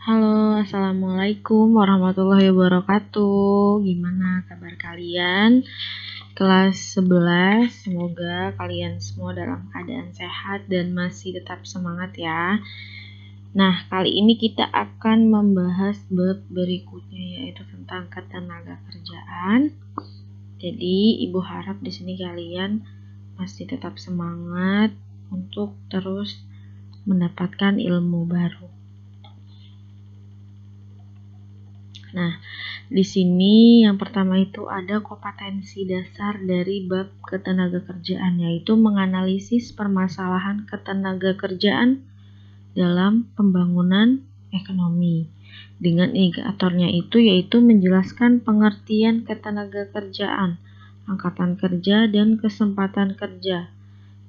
Halo, Assalamualaikum warahmatullahi wabarakatuh. Gimana kabar kalian? Kelas 11, semoga kalian semua dalam keadaan sehat dan masih tetap semangat ya. Nah, kali ini kita akan membahas bab berikutnya, yaitu tentang ketenaga kerjaan. Jadi, Ibu harap di sini kalian masih tetap semangat untuk terus mendapatkan ilmu baru. Nah, di sini yang pertama itu ada kompetensi dasar dari bab ketenagakerjaan, yaitu menganalisis permasalahan ketenagakerjaan dalam pembangunan ekonomi. Dengan indikatornya itu yaitu menjelaskan pengertian ketenagakerjaan, angkatan kerja dan kesempatan kerja,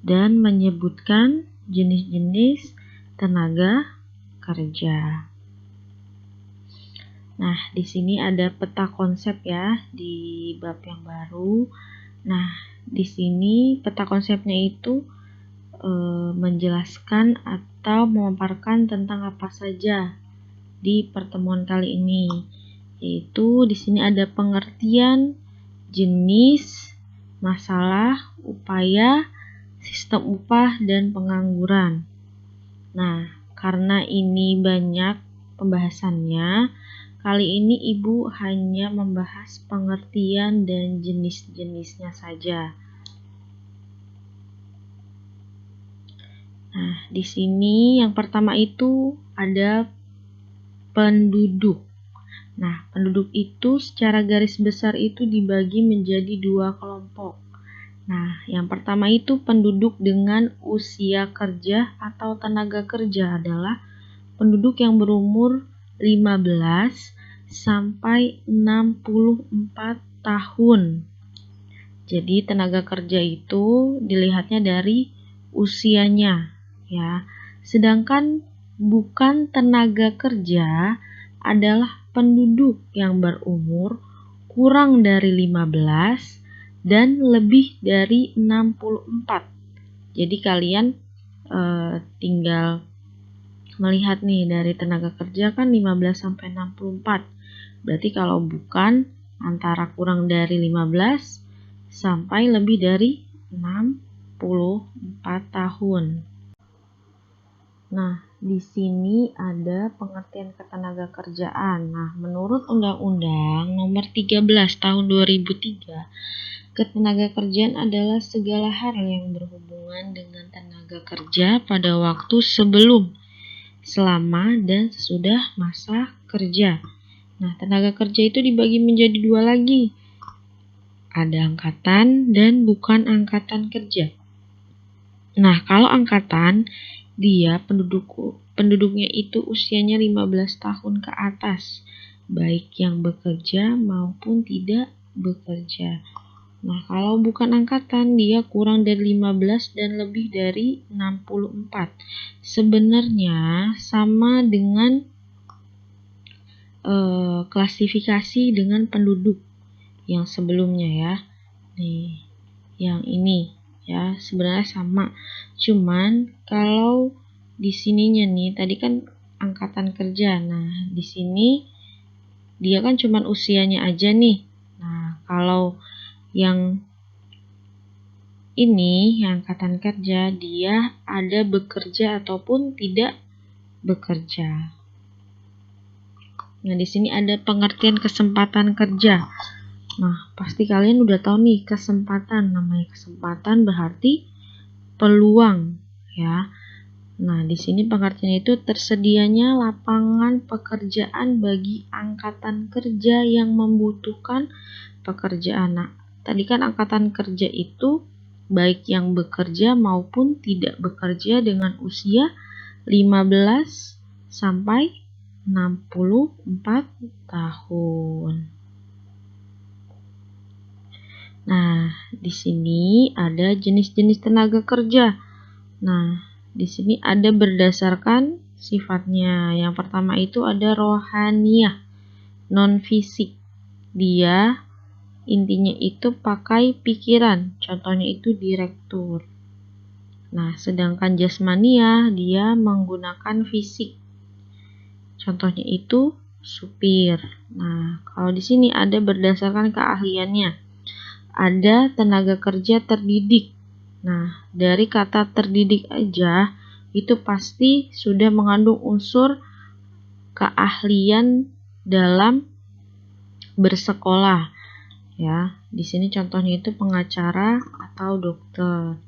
dan menyebutkan jenis-jenis tenaga kerja. Nah, di sini ada peta konsep ya di bab yang baru. Nah, di sini peta konsepnya itu menjelaskan atau memaparkan tentang apa saja di pertemuan kali ini. Yaitu di sini ada pengertian, jenis, masalah, upaya, sistem upah, dan pengangguran. Nah, karena ini banyak pembahasannya, kali ini Ibu hanya membahas pengertian dan jenis-jenisnya saja. Nah, di sini yang pertama itu ada penduduk. Nah, penduduk itu secara garis besar itu dibagi menjadi dua kelompok. Nah, yang pertama itu penduduk dengan usia kerja atau tenaga kerja adalah penduduk yang berumur 15 sampai 64 tahun. Jadi tenaga kerja itu dilihatnya dari usianya ya. Sedangkan bukan tenaga kerja adalah penduduk yang berumur kurang dari 15 dan lebih dari 64. Jadi kalian tinggal melihat nih dari tenaga kerja kan 15 sampai 64. Berarti kalau bukan antara kurang dari 15 sampai lebih dari 64 tahun. Nah, di sini ada pengertian ketenaga kerjaan. Nah, menurut Undang-Undang Nomor 13 Tahun 2003, ketenaga kerjaan adalah segala hal yang berhubungan dengan tenaga kerja pada waktu sebelum, selama, dan sesudah masa kerja. Nah, tenaga kerja itu dibagi menjadi dua lagi. Ada angkatan dan bukan angkatan kerja. Nah, kalau angkatan, dia penduduknya itu usianya 15 tahun ke atas, baik yang bekerja maupun tidak bekerja. Nah, kalau bukan angkatan, dia kurang dari 15 dan lebih dari 64. Sebenarnya sama dengan klasifikasi dengan penduduk yang sebelumnya ya. Nih, yang ini ya, sebenarnya sama. Cuman kalau di sininya nih, tadi kan angkatan kerja. Nah, di sini dia kan cuman usianya aja nih. Nah, kalau yang ini yang angkatan kerja, dia ada bekerja ataupun tidak bekerja. Nah, di sini ada pengertian kesempatan kerja. Nah, pasti kalian udah tahu nih kesempatan. Namanya kesempatan berarti peluang ya. Nah, di sini pengertiannya itu tersedianya lapangan pekerjaan bagi angkatan kerja yang membutuhkan pekerjaan. Nah, tadi kan angkatan kerja itu baik yang bekerja maupun tidak bekerja dengan usia 15 sampai 64 tahun. Nah, di sini ada jenis-jenis tenaga kerja. Nah, di sini ada berdasarkan sifatnya. Yang pertama itu ada rohaniyah, non fisik. Dia intinya itu pakai pikiran, contohnya itu direktur. Nah, sedangkan jasmania dia menggunakan fisik. Contohnya itu supir. Nah, kalau di sini ada berdasarkan keahliannya. Ada tenaga kerja terdidik. Nah, dari kata terdidik aja itu pasti sudah mengandung unsur keahlian dalam bersekolah. Ya, di sini contohnya itu pengacara atau dokter.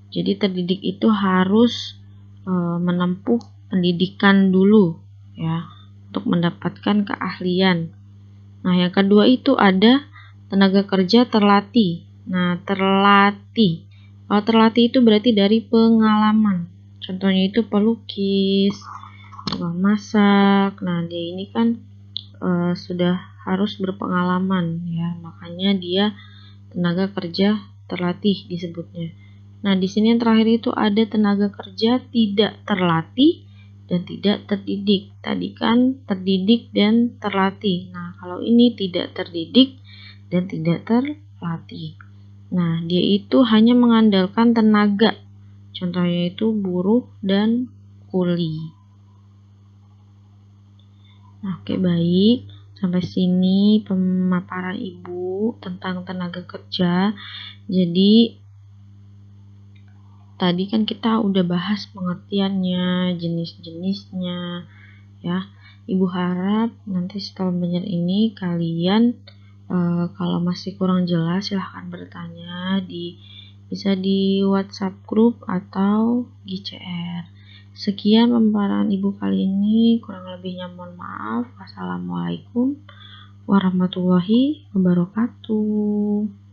Jadi terdidik itu harus menempuh pendidikan dulu ya untuk mendapatkan keahlian. Nah, yang kedua itu ada tenaga kerja terlatih. Nah, terlatih. Kalau terlatih itu berarti dari pengalaman. Contohnya itu pelukis, tukang masak. Nah, dia ini kan sudah harus berpengalaman ya, makanya dia tenaga kerja terlatih disebutnya. Nah, di sini yang terakhir itu ada tenaga kerja tidak terlatih dan tidak terdidik. Tadi kan terdidik dan terlatih. Nah, kalau ini tidak terdidik dan tidak terlatih. Nah, dia itu hanya mengandalkan tenaga. Contohnya itu buruh dan kuli. Nah, oke, baik. Sampai sini pemaparan Ibu tentang tenaga kerja. Jadi tadi kan kita udah bahas pengertiannya, jenis-jenisnya, ya. Ibu harap nanti setelah mendengar ini kalian kalau masih kurang jelas silahkan bertanya bisa di WhatsApp grup atau GCR. Sekian pemaparan Ibu kali ini, kurang lebihnya mohon maaf. Wassalamualaikum warahmatullahi wabarakatuh.